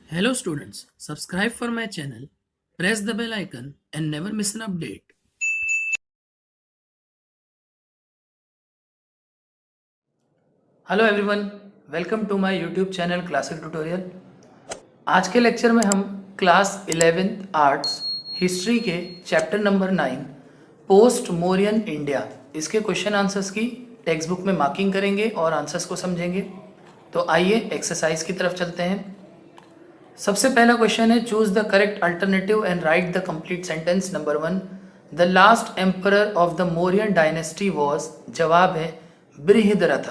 Hello students, subscribe for my channel, press the bell icon and never miss an update. Hello everyone, welcome to my YouTube channel classic tutorial. आज के lecture में हम class 11th arts history के chapter number 9 post Mauryan India इसके question answers की textbook में marking करेंगे और आंसर्स को समझेंगे। तो आइए एक्सरसाइज की तरफ चलते हैं। सबसे पहला क्वेश्चन है, choose the correct alternative and write the complete sentence. Number 1, the last emperor of the Mauryan dynasty was, जवाब है बृहद्रथ।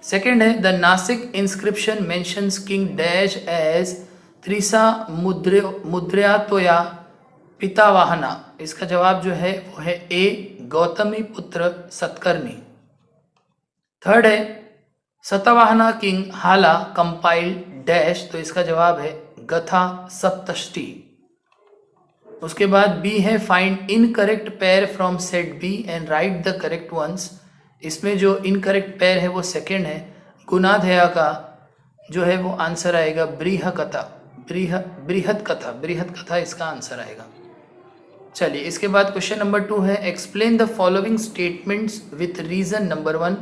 सेकेंड है, the Nashik inscription mentions king dash as त्रिसा मुद्रयातोया पितावाहना, इसका जवाब जो है वो है ए, गौतमी पुत्र सतकर्णी। थर्ड है, Satavahana king Hala compiled dash, तो इसका जवाब है गथा सप्तष्टि। उसके बाद बी है, find incorrect pair from set B and write the correct ones. इसमें जो इनकरेक्ट पेयर है वो सेकेंड है, गुणाधया का जो है वो आंसर आएगा बृहकथा, बृहद कथा इसका आंसर आएगा। चलिए इसके बाद क्वेश्चन नंबर 2 है, explain the following statements with reason. Number 1,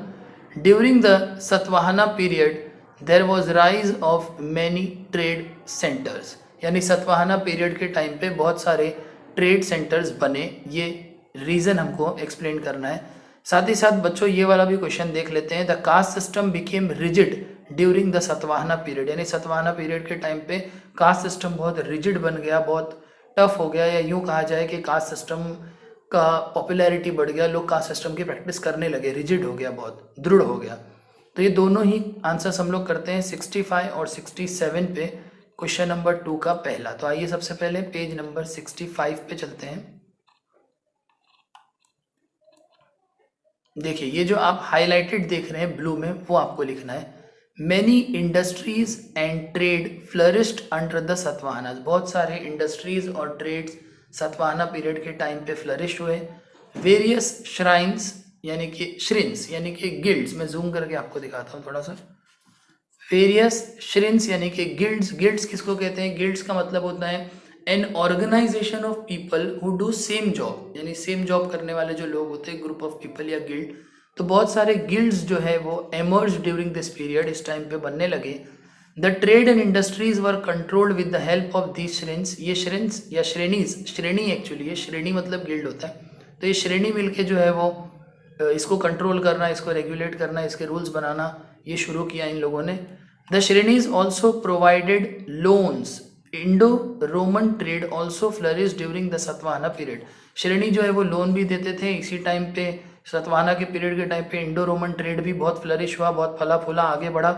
during the Satavahana period there was rise of many trade centres, यानी सतवाहना पीरियड के टाइम पे बहुत सारे ट्रेड सेंटर्स बने, ये रीज़न हमको एक्सप्लेन करना है। साथ ही साथ बच्चों ये वाला भी क्वेश्चन देख लेते हैं, the caste system became rigid during the Satavahana period, यानी सतवाहना पीरियड के टाइम पे कास्ट सिस्टम बहुत रिजिड बन गया, बहुत टफ हो गया, या यूँ कहा जाए कि कास्ट सिस्टम का पॉपुलैरिटी बढ़ गया, लोग कास्ट सिस्टम की प्रैक्टिस करने लगे, रिजिड हो गया, बहुत दृढ़ हो गया। तो ये दोनों ही आंसर्स हम लोग करते हैं 65 और 67 पे क्वेश्चन नंबर 2 का पहला। तो आइए सबसे पहले पेज नंबर 65 पे चलते हैं। देखिए ये जो आप हाईलाइटेड देख रहे हैं ब्लू में, वो आपको लिखना है, many industries and trade flourished under the Satavahana, बहुत सारे इंडस्ट्रीज और ट्रेड्स सतवाहना पीरियड के टाइम पे फ्लरिश हुए। वेरियस श्राइन्स यानी कि श्रिन्स यानी कि गिल्ड्स, मैं जूम करके आपको दिखाता हूँ थोड़ा सा। वेरियस श्रिन्स यानी कि गिल्ड्स, गिल्ड्स किसको कहते हैं? गिल्ड्स का मतलब होता है an organisation of people who do same job, यानी सेम जॉब करने वाले जो लोग होते हैं, ग्रुप ऑफ पीपल या गिल्ड। तो बहुत सारे गिल्ड्स जो है वो एमर्ज ड्यूरिंग दिस पीरियड, इस टाइम पे बनने लगे। The trade and industries were controlled with the help of these shrenis, ये श्रेन्स या श्रेणीज, श्रेणी एक्चुअली ये श्रेणी मतलब गिल्ड होता है, तो ये श्रेणी मिलके जो है वो इसको कंट्रोल करना, इसको रेगुलेट करना, इसके रूल्स बनाना, ये शुरू किया इन लोगों ने। The श्रेणीज also provided loans, Indo Roman trade also flourish during the Satavahana period, श्रेणी जो है वो लोन भी देते थे इसी टाइम पे, सतवाहना के पीरियड के टाइम पे इंडो रोमन ट्रेड भी बहुत फ्लरिश हुआ, बहुत फला फूला आगे बढ़ा।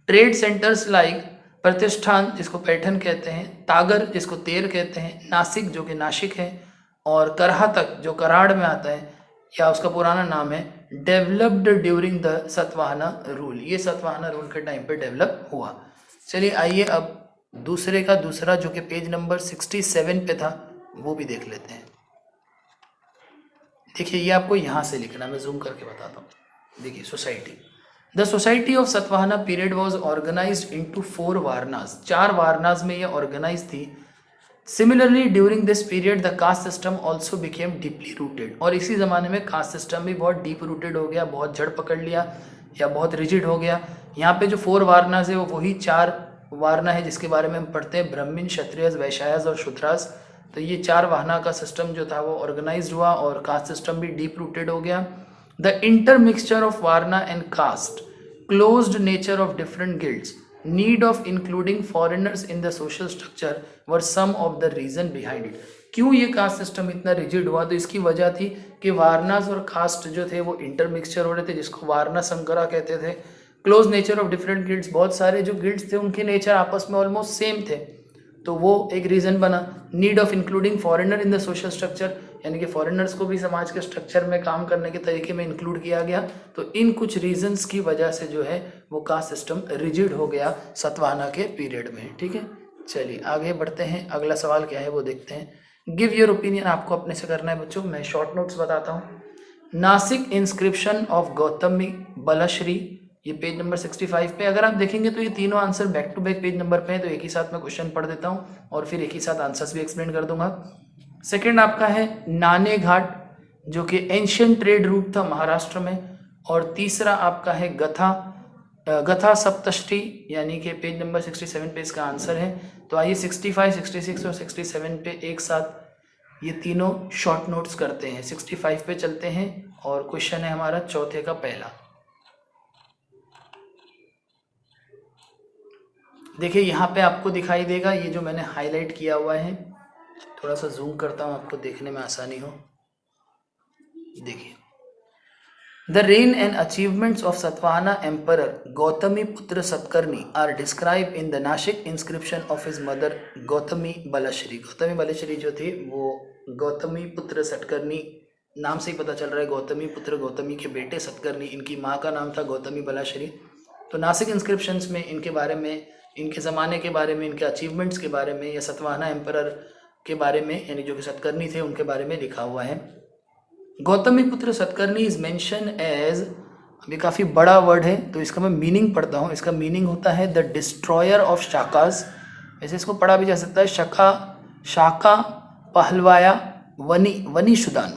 ट्रेड सेंटर्स लाइक प्रतिष्ठान जिसको पैठन कहते हैं, तागर जिसको तेर कहते हैं, नासिक जो कि नासिक है, और करहातक जो कराड़ में आता है या उसका पुराना नाम है, developed during the Satavahana rule, ये सतवाहना रूल के टाइम पे डेवलप हुआ। चलिए आइए अब दूसरे का दूसरा जो कि पेज नंबर 67 पे था वो भी देख लेते हैं। देखिए ये आपको यहाँ से लिखना, मैं जूम करके बताता हूँ। देखिए society, the society of Satavahana period was organised into 4 वारनास, 4 वारनास में ये ऑर्गेनाइज थी। Similarly during this period the caste system also became deeply rooted, और इसी ज़माने में कास्ट सिस्टम भी बहुत डीप रूटेड हो गया, बहुत जड़ पकड़ लिया या बहुत रिजिड हो गया। यहाँ पे जो 4 वारनास है वो वही 4 वारना है जिसके बारे में हम पढ़ते हैं, ब्राह्मण, क्षत्रियज, वैश्यास और शूद्रास। तो ये 4 वाहना का सिस्टम जो था वो ऑर्गेनाइज हुआ और कास्ट सिस्टम भी डीप रूटेड हो गया। The intermixture of varna and caste, closed nature of different guilds, need of including foreigners in the social structure were some of the reason behind it. क्यों ये कास्ट सिस्टम इतना rigid हुआ? तो इसकी वजह थी कि वारनास और कास्ट जो थे वो इंटरमिक्सचर हो रहे थे, जिसको वारना संकरा कहते थे। Close nature of different guilds, बहुत सारे जो गिल्ड्स थे उनके नेचर आपस में ऑलमोस्ट सेम थे, तो वो एक रीज़न बना। Need of including foreigner in the social structure, यानी कि फॉरेनर्स को भी समाज के स्ट्रक्चर में काम करने के तरीके में इंक्लूड किया गया। तो इन कुछ रीजंस की वजह से जो है वो कास्ट सिस्टम रिजिड हो गया सतवाहना के पीरियड में। ठीक है, चलिए आगे बढ़ते हैं, अगला सवाल क्या है वो देखते हैं। गिव योर ओपिनियन आपको अपने से करना है बच्चों, मैं शॉर्ट नोट्स बताता हूँ। नासिक इंस्क्रिप्शन ऑफ गौतमी बलश्री ये पेज नंबर 65 पे अगर आप देखेंगे तो ये तीनों answer back to back page number पे है, तो एक ही साथ मैं क्वेश्चन पढ़ देता हूँ और फिर एक ही साथ आंसर्स भी एक्सप्लेन कर दूंगा। सेकंड आपका है नाने घाट, जो कि एंशियंट ट्रेड रूट था महाराष्ट्र में। और तीसरा आपका है गथा सप्तष्टी, यानी कि पेज नंबर 67 पे इसका आंसर है। तो आइए 65, 66 और 67 पे एक साथ ये तीनों शॉर्ट नोट्स करते हैं। 65 पे चलते हैं और क्वेश्चन है हमारा चौथे का पहला। देखिए यहाँ पे आपको दिखाई देगा ये जो मैंने हाईलाइट किया हुआ है, थोड़ा सा जूम करता हूँ आपको देखने में आसानी हो। देखिए, the reign and achievements of Satavahana emperor Gautamiputra Satakarni are describe in the Nashik inscription of his mother Gautami Balashri. Gautami Balashri जो थी वो गौतमी पुत्र सतकर्णी, नाम से ही पता चल रहा है गौतमी पुत्र, गौतमी के बेटे सतकर्णी, इनकी माँ का नाम था गौतमी बलश्री। तो नासिक इंस्क्रिप्शंस में इनके बारे में, इनके ज़माने के बारे में, इनके अचीवमेंट्स के बारे में या सतवाहना एम्परर के बारे में, यानी जो कि सतकर्णी थे उनके बारे में लिखा हुआ है। Gautamiputra Satakarni is mention as, अभी काफ़ी बड़ा वर्ड है तो इसका मैं मीनिंग पढ़ता हूँ। इसका मीनिंग होता है द डिस्ट्रॉयर ऑफ शाकाज। वैसे इसको पढ़ा भी जा सकता है शाका पहलवाया वनीशुदान,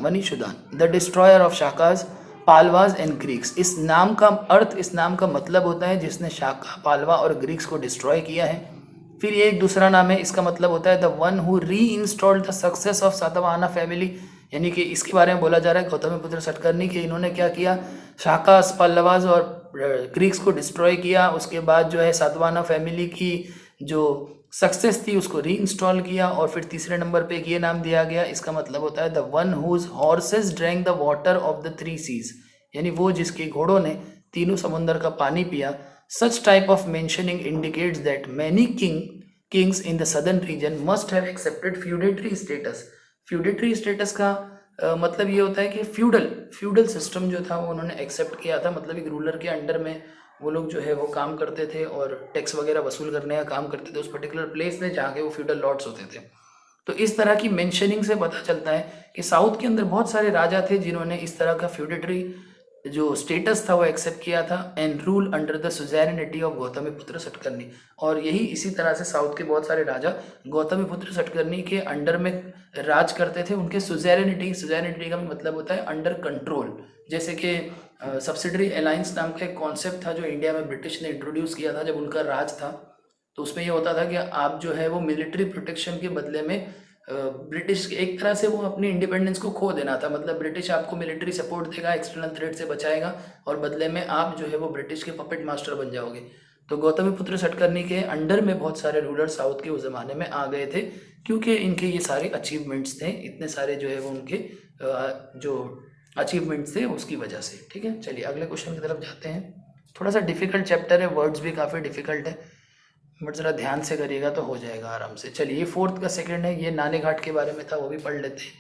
the destroyer of Shakas, Pahlavas and Greeks. इस नाम का अर्थ, इस नाम का मतलब होता है जिसने शाका, पालवा और ग्रीक्स को डिस्ट्रॉय किया है। फिर ये एक दूसरा नाम है, इसका मतलब होता है द वन हु री installed the success of Satavahana family, यानी कि इसके बारे में बोला जा रहा है गौतमीपुत्र सतकर्णी के इन्होंने क्या किया, शाकास, पल्लवास और ग्रीक्स को डिस्ट्रॉय किया। उसके बाद जो है सातवाहना फैमिली की जो सक्सेस थी उसको री इंस्टॉल किया। और फिर तीसरे नंबर पे एक ये नाम दिया गया, इसका मतलब होता है the one whose horses drank the water of the three seas, यानी वो जिसके घोड़ों ने तीनों समुंदर का पानी पिया। Such type of mentioning indicates that many kings in the southern reason must have accepted feudatory status. Feudatory status का मतलब ये होता है कि फ्यूडल सिस्टम जो था वो उन्होंने एक्सेप्ट किया था, मतलब एक रूलर के अंडर में वो लोग जो है वो काम करते थे और टैक्स वगैरह वसूल करने का काम करते थे उस पर्टिकुलर प्लेस में जहाँ के वो फ्यूडल लॉर्ड्स होते थे। तो इस तरह की मेंशनिंग से पता चलता है कि साउथ के अंदर बहुत सारे राजा थे जिन्होंने इस तरह का फ्यूडेटरी जो स्टेटस था वो एक्सेप्ट किया था and rule under the suzerainty of Gautamiputra Satakarni. और यही इसी तरह से साउथ के बहुत सारे राजा गौतमीपुत्र सतकर्णी के अंडर में राज करते थे। उनके सुजैरिनिटी का मतलब होता है अंडर कंट्रोल। जैसे कि सब्सिडरी अलायंस नाम का एक कॉन्सेप्ट था जो इंडिया में ब्रिटिश ने इंट्रोड्यूस किया था जब उनका राज था। तो उसमें ये होता था कि आप जो है वो मिलिट्री प्रोटेक्शन के बदले में ब्रिटिश एक तरह से वो अपनी इंडिपेंडेंस को खो देना था, मतलब ब्रिटिश आपको मिलिट्री सपोर्ट देगा, एक्सटर्नल थ्रेट से बचाएगा और बदले में आप जो है वो ब्रिटिश के पपेट मास्टर बन जाओगे। तो गौतमीपुत्र सतकर्णी के अंडर में बहुत सारे रूलर साउथ के उस ज़माने में आ गए थे क्योंकि इनके ये सारे अचीवमेंट्स थे, इतने सारे जो है वो उनके जो अचीवमेंट्स थे उसकी वजह से। ठीक है, चलिए अगले क्वेश्चन की तरफ जाते हैं। थोड़ा सा डिफिकल्ट चैप्टर है, वर्ड्स भी काफ़ी डिफिकल्ट है, बट ज़रा ध्यान से करिएगा तो हो जाएगा आराम से। चलिए ये फोर्थ का सेकंड है, ये नाने घाट के बारे में था, वो भी पढ़ लेते हैं।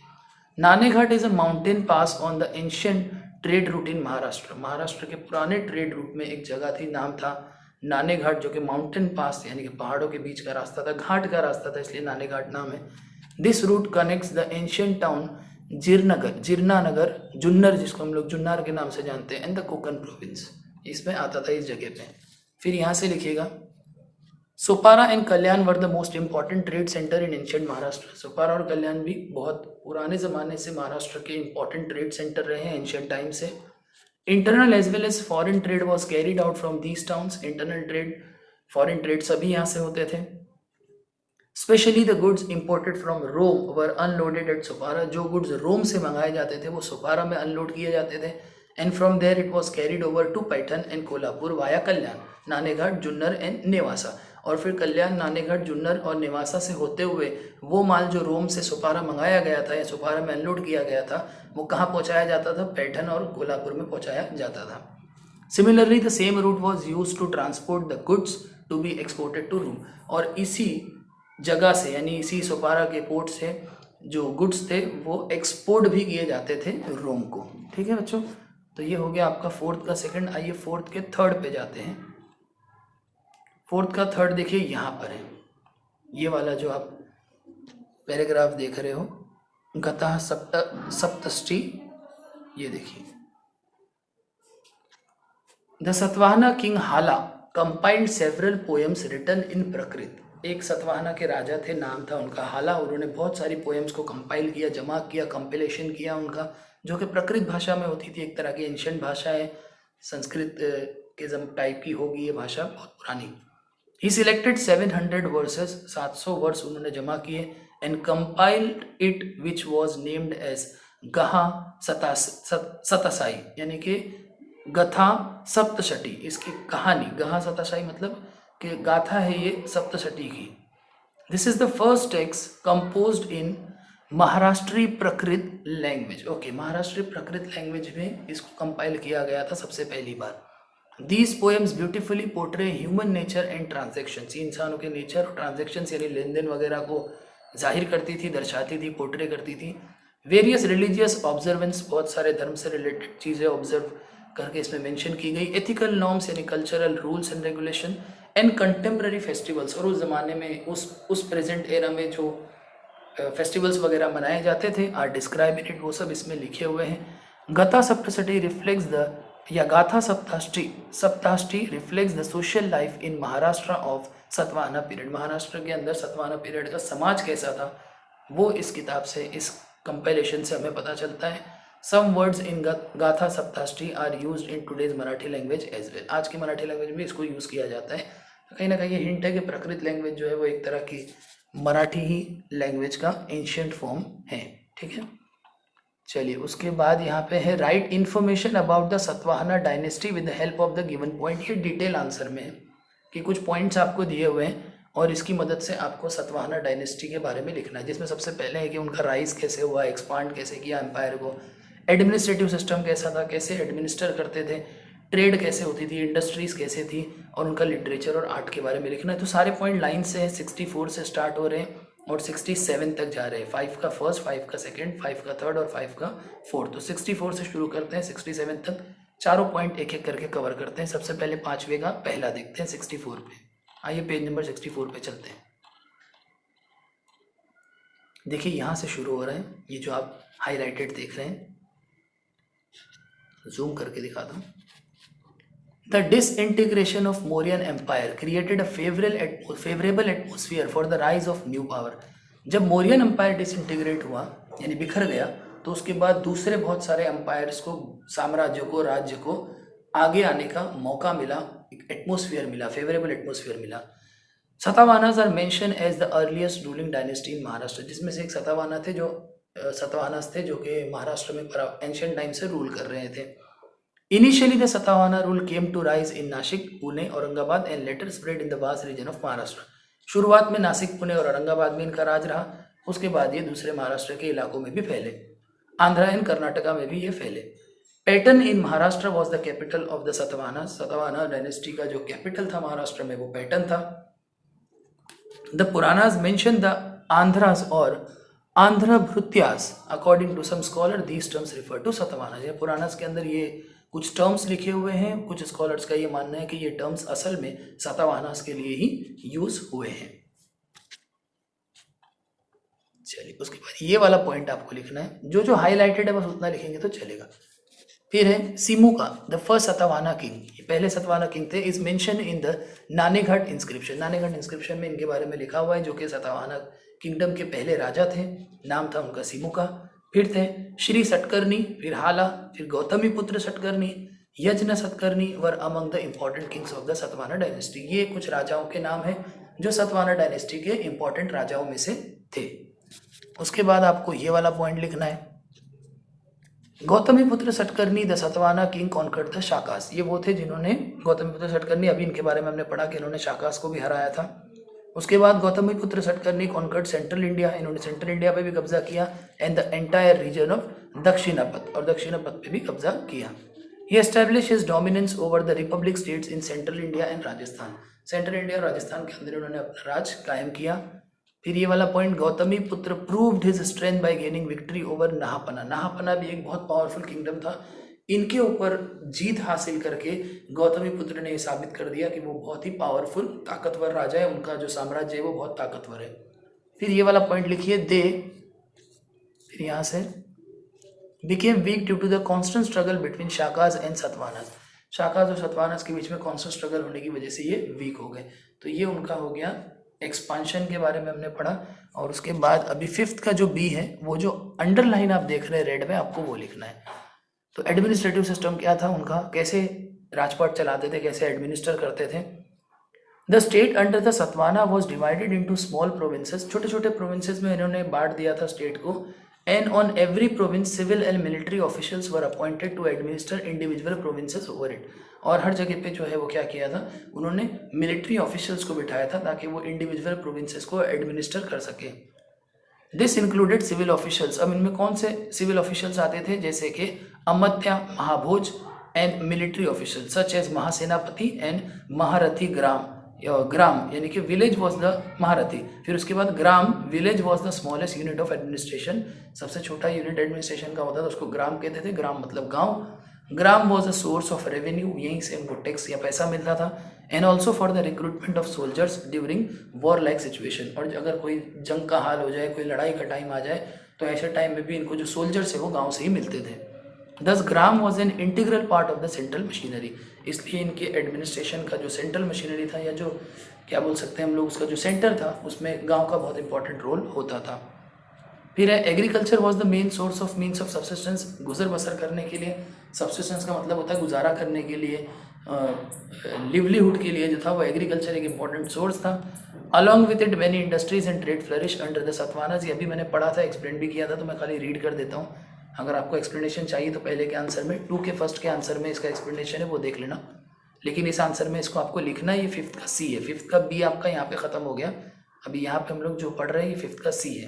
Naneghat is a mountain pass on the ancient trade route in Maharashtra. Maharashtra के पुराने ट्रेड रूट में एक जगह थी, नाम था नाने घाट, जो कि माउंटेन पास यानी कि पहाड़ों के बीच का रास्ता था, घाट का रास्ता था, इसलिए नाने घाट नाम है। This route connects the ancient town Jirnanagar, Junnar जिसको हम लोग जुन्नर के नाम से जानते हैं, एंड द कोकन प्रोविंस, इसमें आता था इस जगह पे। फिर यहाँ से लिखिएगा, Sopara and Kalyan were the most important trade centre in ancient Maharashtra. Sopara और कल्याण भी बहुत पुराने ज़माने से महाराष्ट्र के इंपॉर्टेंट ट्रेड सेंटर रहे हैं एंशियंट टाइम से। Internal as well as foreign trade was carried out from these towns. Internal trade, foreign trade सभी यहाँ से होते थे। Specially the goods imported from Rome were unloaded at Sopara. जो गुड्स रोम से मंगाए जाते थे वो सोपारा में अनलोड किए जाते थे। And from there it was carried over to Paithan and Kolhapur via Kalyan, Naneghat, Junnar and Nevasa. और फिर कल्याण, नानेघाट, जुन्नर और नेवासा से होते हुए वो माल जो रोम से सोपारा मंगाया गया था या सोपारा में अनलोड किया गया था वो कहाँ पहुँचाया जाता था, पैठन और कोल्हापुर में पहुँचाया जाता था। Similarly the same route was use to transport the goods to be exported to Rome. और इसी जगह से यानी इसी सोपारा के पोर्ट से जो गुड्स थे वो एक्सपोर्ट भी किए जाते थे रोम को। ठीक है बच्चों, तो ये हो गया आपका फोर्थ का सेकंड। आइए फोर्थ के थर्ड पे जाते हैं। फोर्थ का थर्ड देखिए यहाँ पर है, ये वाला जो आप पैराग्राफ देख रहे हो, गतः सप्तष्टी, ये देखिए the Satavahana king Hala compiled several poems written in Prakrit. एक सतवाहना के राजा थे, नाम था उनका हाला, उन्होंने बहुत सारी पोएम्स को कंपाइल किया, जमा किया, कंपिलेशन किया उनका, जो कि प्रकृत भाषा में होती थी, एक तरह की एंशियंट भाषा है, संस्कृत के टाइप की होगी ये भाषा, बहुत पुरानी। ही सिलेक्टेड 700 वर्सेस, 700 वर्स उन्होंने जमा किए, and compiled it which was named as Gaha Sattasai, यानी कि गथा सप्तशती। इसकी कहानी गहा सतासाई मतलब कि गाथा है ये सप्तशती की। This is the first text composed in Maharashtri Prakrit language. Okay, Maharashtri Prakrit language में इसको कंपाइल किया गया था सबसे पहली बार। These poems beautifully portray human nature and transactions, इंसानों के नेचर और ट्रांजेक्शंस यानी लेन देन वगैरह को जाहिर करती थी, दर्शाती थी, पोर्ट्रे करती थी। वेरियस रिलीजियस ऑब्जर्वेंस, बहुत सारे धर्म से रिलेटेड चीज़ें ऑब्जर्व करके इसमें मेंशन की गई। एथिकल नॉर्म्स यानी cultural rules and regulation, and contemporary festivals, और उस ज़माने में उस प्रेजेंट एरा में जो फेस्टिवल्स वगैरह मनाए जाते थे आर डिस्क्राइब इन इट, वो सब इसमें लिखे हुए हैं। गथा सप्तशती रिफ्लेक्ट्स द, या Gatha Saptashati reflects the social life in Maharashtra of Satavahana period. Maharashtra के अंदर सतवाहना पीरियड का समाज कैसा था वो इस किताब से, इस कंपाइलेशन से हमें पता चलता है। सम words in Gatha Saptashati are used in today's Marathi language as well, आज की मराठी लैंग्वेज में इसको यूज़ किया जाता है। कहीं ना कहीं ये हिंट है कि प्राकृत लैंग्वेज जो है वो एक तरह की मराठी ही लैंग्वेज का एंशियंट फॉर्म है। ठीक है, चलिए उसके बाद यहाँ पे है right information about the Satavahana dynasty with the help of the given point. ये डिटेल आंसर में है कि कुछ पॉइंट्स आपको दिए हुए हैं और इसकी मदद से आपको सतवाहना डायनेस्टी के बारे में लिखना है, जिसमें सबसे पहले है कि उनका राइज कैसे हुआ, एक्सपांड कैसे किया एम्पायर को, एडमिनिस्ट्रेटिव सिस्टम कैसा था, कैसे एडमिनिस्टर करते थे, ट्रेड कैसे होती थी, इंडस्ट्रीज कैसे थी, और उनका लिटरेचर और आर्ट के बारे में लिखना है। तो सारे पॉइंट लाइन से 64 से स्टार्ट हो रहे हैं और 67 तक जा रहे हैं। 5 का फर्स्ट, 5 का सेकंड, 5 का थर्ड और 5 का फोर्थ। तो 64 से शुरू करते हैं 67 तक, चारों पॉइंट एक एक करके कवर करते हैं। सबसे पहले 5वें का पहला देखते हैं 64 पे। आइए पेज नंबर 64 पे चलते हैं। देखिए यहाँ से शुरू हो रहे हैं, ये जो आप हाईलाइटेड देख रहे हैं, जूम करके दिखा दूँ। The disintegration of Mauryan Empire created a favorable atmosphere for the rise of new power. जब मौर्यन एम्पायर डिसइंटीग्रेट हुआ यानी बिखर गया, तो उसके बाद दूसरे बहुत सारे एम्पायर्स को, साम्राज्यों को, राज्य को आगे आने का मौका मिला, एक एटमोसफियर मिला, फेवरेबल एटमोसफियर मिला। Satavahanas are mention as the earliest ruling dynasty in Maharashtra, जिसमें से एक सतवाहना थे, जो सतवाहनास थे जो कि महाराष्ट्र में एंशियंट टाइम से रूल कर रहे थे। Initially, the Satavahana rule came to rise in Nashik, Pune, Aurangabad and later spread in the vast region of Maharashtra. शुरुआत में नासिक, पुणे और औरंगाबाद में इनका राज रहा, उसके बाद ये दूसरे महाराष्ट्र के इलाकों में भी फैले, आंध्रा एंड कर्नाटका में भी ये फैले। Paithan in Maharashtra was the capital of the Satavahana, Satavahana dynasty का जो कैपिटल था महाराष्ट्र में वो पैटर्न था। The Puranas mention the Andhras और Andhra Bhrityas, according to some scholar these terms refer to Satavahana. ये पुराणास के अंदर ये कुछ टर्म्स लिखे हुए हैं, कुछ स्कॉलर्स का ये मानना है कि ये टर्म्स असल में सतवाहनास के लिए ही यूज हुए हैं। चलिए उसके बाद ये वाला पॉइंट आपको लिखना है, जो जो हाईलाइटेड है बस उतना लिखेंगे तो चलेगा। फिर है Simuka, the first Satavahana king, ये पहले सतवाहना किंग थे, is mention in the Naneghat inscription. Naneghat inscription में इनके बारे में लिखा हुआ है, जो कि सतवाहना किंगडम के पहले राजा थे, नाम था उनका सिमुका। फिर थे श्री सटकर्णी, फिर हाला, फिर गौतमी पुत्र सटकर्णी, यज्ञ Satakarni were among the important Kings of the Satavahana dynasty. ये कुछ राजाओं के नाम हैं जो सतवाहना डायनेस्टी के इंपॉर्टेंट राजाओं में से थे। उसके बाद आपको ये वाला पॉइंट लिखना है, Gautamiputra Satakarni the Satavahana king conquered the Shakas. ये वो थे जिन्होंने, गौतमी पुत्र सटकर्णी, अभी इनके बारे में हमने पढ़ा कि इन्होंने शाकास को भी हराया था। उसके बाद Gautamiputra Satakarni conquered central India, इन्होंने सेंट्रल इंडिया पे भी कब्जा किया, and the entire region of Dakshinapatha, और दक्षिणापथ पे भी कब्जा किया। He establish his dominance over the republic states in central India and Rajasthan. Central India और राजस्थान के अंदर इन्होंने अपना राज कायम किया। फिर ये वाला point, Gautamiputra proved his strength by gaining victory over Nahapana. Nahapana भी एक बहुत पावरफुल किंगडम था, इनके ऊपर जीत हासिल करके गौतमी पुत्र ने साबित कर दिया कि वो बहुत ही पावरफुल, ताकतवर राजा है, उनका जो साम्राज्य है वो बहुत ताकतवर है। फिर ये वाला पॉइंट लिखिए, दे, फिर यहाँ से became weak due to the constant struggle between Shakas and Satavahanas. Shakas और सतवाहनास के बीच में कॉन्स्टेंट स्ट्रगल होने की वजह से ये वीक हो गए। तो ये उनका हो गया एक्सपांशन के बारे में हमने पढ़ा। और उसके बाद अभी फिफ्थ का जो बी है, वो जो अंडरलाइन आप देख रहे हैं रेड में, आपको वो लिखना है। तो एडमिनिस्ट्रेटिव सिस्टम क्या था उनका, कैसे राजपाट चलाते थे, कैसे एडमिनिस्टर करते थे। The state under the Satavahana was divided into small provinces, छोटे छोटे प्रोविंसेस में इन्होंने बांट दिया था स्टेट को। And on every province civil and military officials were appointed to administer individual provinces over it. और हर जगह पे जो है वो क्या किया था, उन्होंने मिलिट्री ऑफिशियल्स को बिठाया था ताकि वो इंडिविजुअल प्रोविंसेस को एडमिनिस्टर कर सके। दिस इंक्लूडेड सिविल ऑफिशियल्स, अब इनमें कौन से सिविल ऑफिशियल्स आते थे, जैसे कि Amatya, Mahabhoja and military officials such as Mahasenapati and Maharathi. ग्राम यानी कि विलेज वॉज द महारथी। फिर उसके बाद grama, village was the smallest unit of administration, सबसे छोटा यूनिट एडमिनिस्ट्रेशन का होता था, उसको ग्राम कहते थे। ग्राम मतलब गांव। Grama was a source of revenue, यहीं से उनको टैक्स या पैसा मिलता था। And also for the recruitment of soldiers during war like situation, और अगर कोई जंग का हाल हो जाए, कोई लड़ाई का टाइम आ जाए, तो ऐसे टाइम में भी इनको जो सोल्जर्स है वो गाँव से ही मिलते थे। Thus grama was an integral part of the central machinery, इसलिए इनके एडमिनिस्ट्रेशन का जो सेंट्रल मशीनरी था, या जो क्या बोल सकते हैं हम लोग, उसका जो सेंटर था, उसमें गांव का बहुत इंपॉर्टेंट रोल होता था। फिर है agriculture was the main source of means of subsistence, गुजर बसर करने के लिए। सब्सिस्टेंस का मतलब होता है गुजारा करने के लिए, लिवलीहुड के लिए जो था वो एग्रीकल्चर एक इंपॉर्टेंट सोर्स था। Along with it many industries and trade flourish under the Satavahanas, ये अभी मैंने पढ़ा था, एक्सप्लेन भी किया था, तो मैं खाली रीड कर देता हूँ। अगर आपको एक्सप्लेनेशन चाहिए तो पहले के आंसर में, 2 के फर्स्ट के आंसर में इसका एक्सप्लेनेशन है, वो देख लेना। लेकिन इस आंसर में इसको आपको लिखना है, ये फिफ्थ का सी है। फिफ्थ का बी आपका यहाँ पे खत्म हो गया, अभी यहाँ पे हम लोग जो पढ़ रहे हैं ये फिफ्थ का सी है।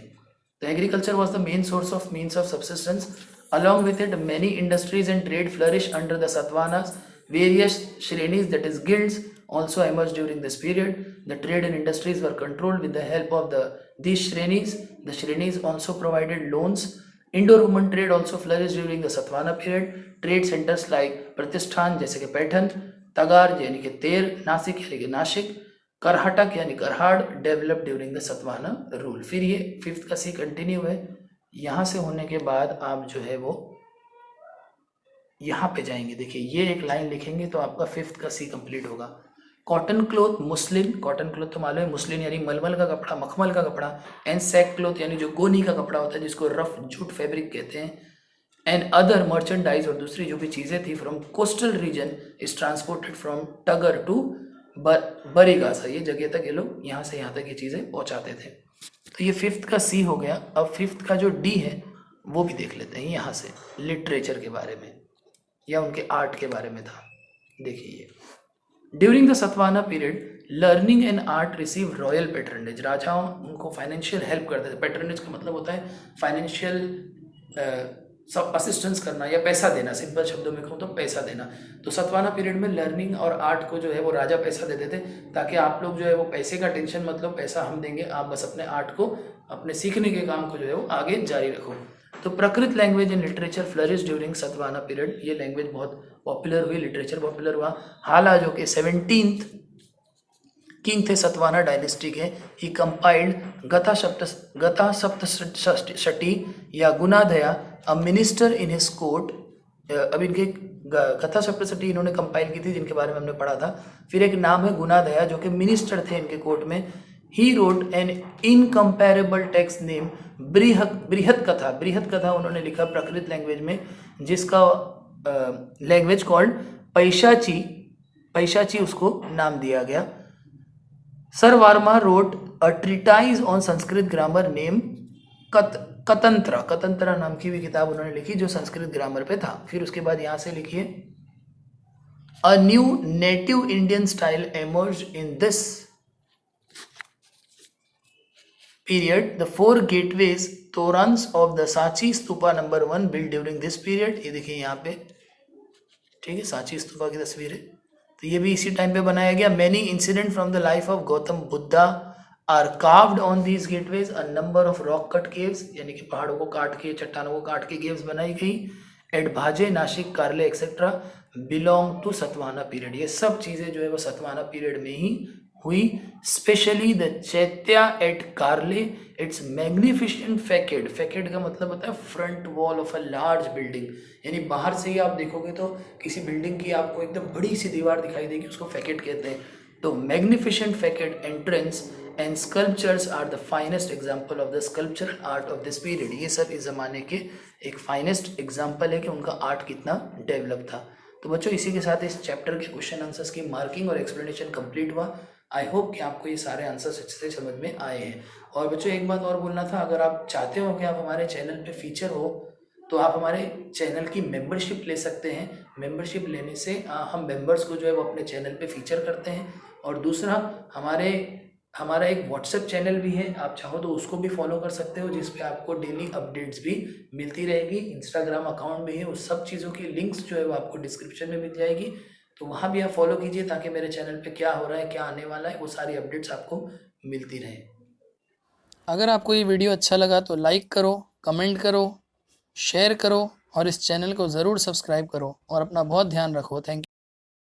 तो agriculture was the main source of means of subsistence, along with it many industries and trade flourish under the Satavahanas, various shrenis that is guilds also emerged during this period. The trade and industries were controlled with the help of these shrenis. The shrenis also provided loans. Indo-Roman trade also flourished during the Satvana period. Trade centers like Pratishthan जैसे कि पैठन, तगार यानी कि तेर, नासिक यानी कि नासिक, करहटक यानी Karad develop during the Satavahana rule. फिर ये फिफ्थ का सी कंटिन्यू है। यहाँ से होने के बाद आप जो है वो यहाँ पे जाएंगे, देखिए ये एक लाइन लिखेंगे तो आपका फिफ्थ का सी कंप्लीट होगा। Cotton cloth muslin, cotton cloth तो मालूम है, मुस्लिन यानी मलमल का कपड़ा, मखमल का कपड़ा। एंड सैक क्लोथ यानी जो गोनी का कपड़ा होता है, जिसको रफ जूट फैब्रिक कहते हैं। एंड अदर मर्चेंडाइज, और दूसरी जो भी चीज़ें थी, from coastal region is transported from Tagara to Barygaza, ये जगह तक ये लोग यहाँ से यहाँ तक ये चीज़ें पहुँचाते थे। तो ये फिफ्थ का सी हो गया। अब फिफ्थ का जो डी है वो भी देख लेते हैं यहाँ से, लिटरेचर के बारे में या उनके आर्ट के बारे में था। देखिए during the Satavahana period learning and art receive royal patronage, राजाओं उनको फाइनेंशियल हेल्प करते थे। पैट्रनेज का मतलब होता है फाइनेंशियल सब असिस्टेंस करना या पैसा देना, सिंपल शब्दों में कहूँ तो पैसा देना। तो सतवाना पीरियड में लर्निंग और आर्ट को जो है वो राजा पैसा देते थे, ताकि आप लोग जो है वो पैसे का टेंशन मतलब पैसा हम देंगे, आप बस अपने आर्ट को, अपने सीखने के काम को जो है वो आगे जारी रखो। तो Prakrit language and literature flourish during Satavahana period, ये लैंग्वेज बहुत पॉपुलर हुई, लिटरेचर पॉपुलर हुआ। हाला जो कि 17th किंग थे सतवाना डायनेस्टी के, ही कंपाइल्ड गता सप्तशती या Gunadhya a minister in his court. अब इनके गथा सप्तशती इन्होंने कंपाइल की थी, जिनके बारे में हमने पढ़ा था। फिर एक नाम है गुनाधया जो कि मिनिस्टर थे इनके कोर्ट में। He wrote an incomparable text name बृहत कथा उन्होंने लिखा प्राकृत लैंग्वेज में, जिसका लैंग्वेज कॉल्ड पैशाची उसको नाम दिया गया। Sharvavarma wrote a treatise on Sanskrit grammar name Katantra नाम की भी किताब उन्होंने लिखी जो संस्कृत ग्रामर पे था। फिर उसके बाद यहाँ से लिखिए a new native Indian style emerged in this period. The 4 gateways torans of the Sachi stupa number 1 built during this period. ये देखिए यहाँ पे, ठीक है, साची स्तूपा की तस्वीर है, तो ये भी इसी टाइम पे बनाया गया। Many incident from the life of Gautam Buddha are carved on these gateways. A number of rock cut caves, यानी कि पहाड़ों को काट के, चट्टानों को काट के caves बनाई गई। Eight Bhaje, Nasik, Karle etcetera belong to Satavahana period. ये सब चीज़ें जो है वो सतवाना पीरियड में ही हुई, स्पेशली द चैत्या एट कारले, इट्स मैग्निफिसेंट फैकेड। फैकेड का मतलब होता है front wall of a large building, यानी बाहर से ही आप देखोगे तो किसी बिल्डिंग की आपको एकदम बड़ी सी दीवार दिखाई देगी, उसको फैकेड कहते हैं। तो magnificent facade entrance and sculptures are the finest example of the sculptural art of this period. ये सब इस ज़माने के एक फाइनेस्ट एग्जाम्पल है कि उनका आर्ट कितना डेवलप था। तो बच्चों इसी के साथ इस चैप्टर के क्वेश्चन आंसर्स की मार्किंग और एक्सप्लेनेशन कंप्लीट हुआ। आई होप कि आपको ये सारे आंसर्स अच्छे से समझ में आए हैं। और बच्चों एक बात और बोलना था, अगर आप चाहते हो कि आप हमारे चैनल पे फीचर हो तो आप हमारे चैनल की मेंबरशिप ले सकते हैं। मेंबरशिप लेने से हम मेंबर्स को जो है वो अपने चैनल पे फीचर करते हैं। और दूसरा, हमारा एक व्हाट्सएप चैनल भी है, आप चाहो तो उसको भी फॉलो कर सकते हो, जिस पे आपको डेली अपडेट्स भी मिलती रहेगी। इंस्टाग्राम अकाउंट भी है, उस सब चीज़ों की लिंक्स जो है वो आपको डिस्क्रिप्शन में मिल जाएगी, तो वहाँ भी आप फॉलो कीजिए ताकि मेरे चैनल पे क्या हो रहा है, क्या आने वाला है, वो सारी अपडेट्स आपको मिलती रहे। अगर आपको ये वीडियो अच्छा लगा तो लाइक करो, कमेंट करो, शेयर करो और इस चैनल को ज़रूर सब्सक्राइब करो और अपना बहुत ध्यान रखो। Thank you.